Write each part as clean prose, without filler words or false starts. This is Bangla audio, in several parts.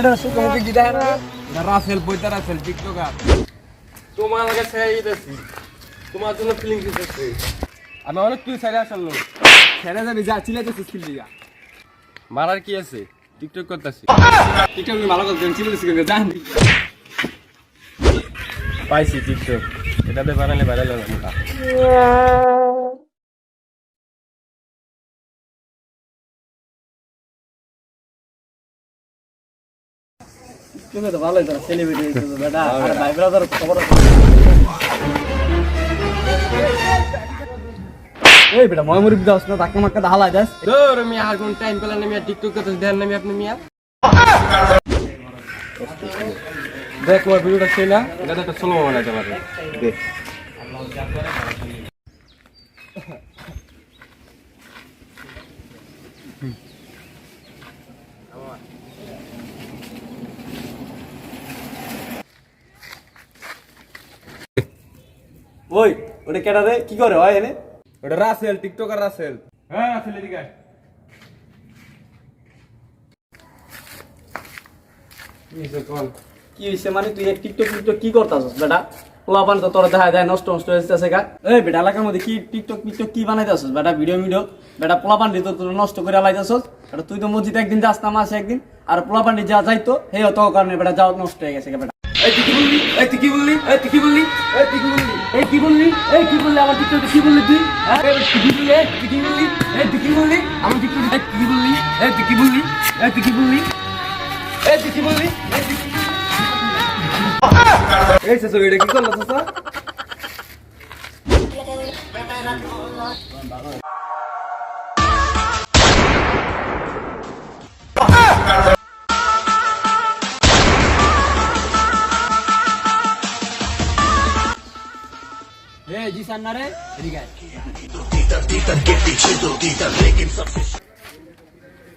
এটা সুকমুখী গীতা না রাসেল বইতা রাসেল টিকটকার তোমার লাগে ছেড়ে দিতেছি তোমার জন্য ফিলিং দিতেছি আমি অনেক তুই ছেড়ে আসার লোক ছেড়ে যাবি যা চিল্লাইতেছিস কি লিগা মারার কি আছে টিকটক করতেছি টিকটক নিয়ে ভালো করতেন চিল্লাইতেছিস কি জান পাইছি টিকটক এটাতে বানালে ভাইরাল হবে মোটা তুমি তো ভালোই তো সেলিব্রিটি হইছো বেটা আর ভাই ব্রাদার খবর এই বেটা ময়মুরি দাস না ধাক্কা মাক্কা হালাই দাস তোর আমি আর কোন টাইম পেলাম না মিয়া টিকটক করতে দেন না আপনি মিয়া দেখ ওই ভিডিওটা ছিল না এটা একটা স্লো বানাইতে পারে দেখ ওই ওটা কেডা রে কি করে হয় এনে ওটা রাসেল টিকটকার রাসেল হ্যাঁ রাসেল এদিকে আয় নিচে কোন কি হইছে মানে তুই টিকটক কি করতাছস বেটা পোলাপান তো তোর দেখা যায় নষ্ট হইতেছে গা এই বেটা এলাকার মধ্যে কি টিকটক কি বানাইতাছস বেটা ভিডিও বেটা পোলাপান তো তোর নষ্ট করে লাইতাছস বেটা তুই তো মসজিদে একদিন যাস না মাসে একদিন আর পোলাপান যা যাইতো হে তো কারণে বেটা যাও নষ্ট হয়ে গেছে বেটা এই তুই কি বললি তুই কি বললি আমার টিকটকে কি বললি তুই হ্যাঁ তুই কি বললি আমার টিকটকে কি বললি তুই কি বললি এই সে এটা কি করলা চাচা ए जी सर ना रे ठीक है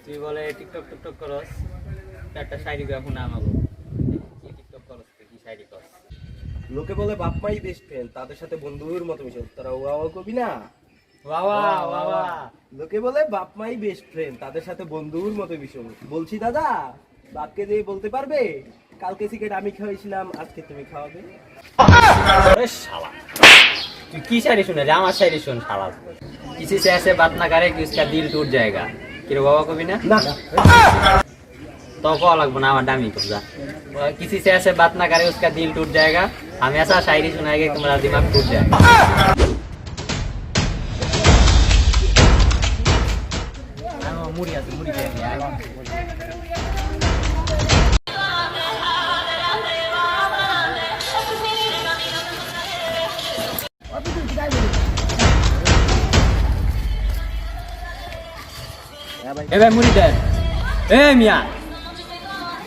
তুই বলে টিকটক করস একটা শাড়ি এখন আমাগো কি টিকটক করস কি শাড়ি করস লোকে বলে বাপ মাই বেস্ট ফ্রেন্ড তাদের সাথে বন্ধুর মতো মিশো তারা ওয়া কবি না বাবা লোকে বলে বাপ মাই বেস্ট ফ্রেন্ড তাদের সাথে বন্ধুর মতো মিশো বলছি দাদা বাপকে দিয়ে বলতে পারবে কালকে সিগারেট আমি খাওয়াইছিলাম আজকে তুমি খাওয়াবে আরে শালা তুই কি শাড়ি শুনে রে আমার শাড়ি শুন শালা किसी से ऐसे बात ना करे कि उसका दिल टूट जाएगा कि रे बाबा कभी ना না तो को अलग बना डामी को जा किसी से ऐसे बात ना करे उसका दिल टूट जाएगा हम ऐसा शायरी सुनाएंगे कि तुम्हारा दिमाग टूट जाएगा मुड़ी ए भाई मुड़ी दे ए मिया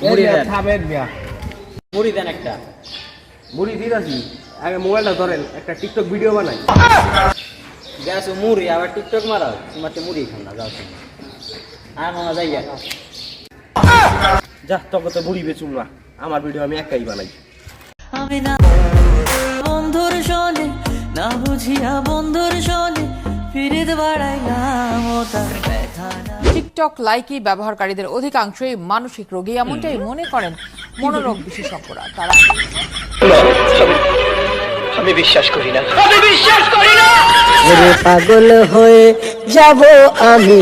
মুড়ি দেন খাবেন মিয়া মুড়ি দেন একটা মুড়ি দিদাছি আগে মোবাইলটা ধরেন একটা টিকটক ভিডিও বানাই গ্যাস মুড়ি আবার টিকটক মারাও তোমার তো মুড়ি খান না যাও আর মামা যাই যা তোকে তো মুড়ি বেচুম না আমার ভিডিও আমি একাই বানাই আমি না বন্ধুর শোনে না বুঝিয়া বন্ধুর শোনে ফিরিতে বাড়াইলাম ও তার ব্যথা না টিকটক লাইকি ব্যবহারকারীদের অধিকাংশই মানসিক রোগী এমনটাই মনে করেন মনোরোগ বিশেষজ্ঞরা তারা আমি বিশ্বাস করি না পাগল হয়ে যাব আমি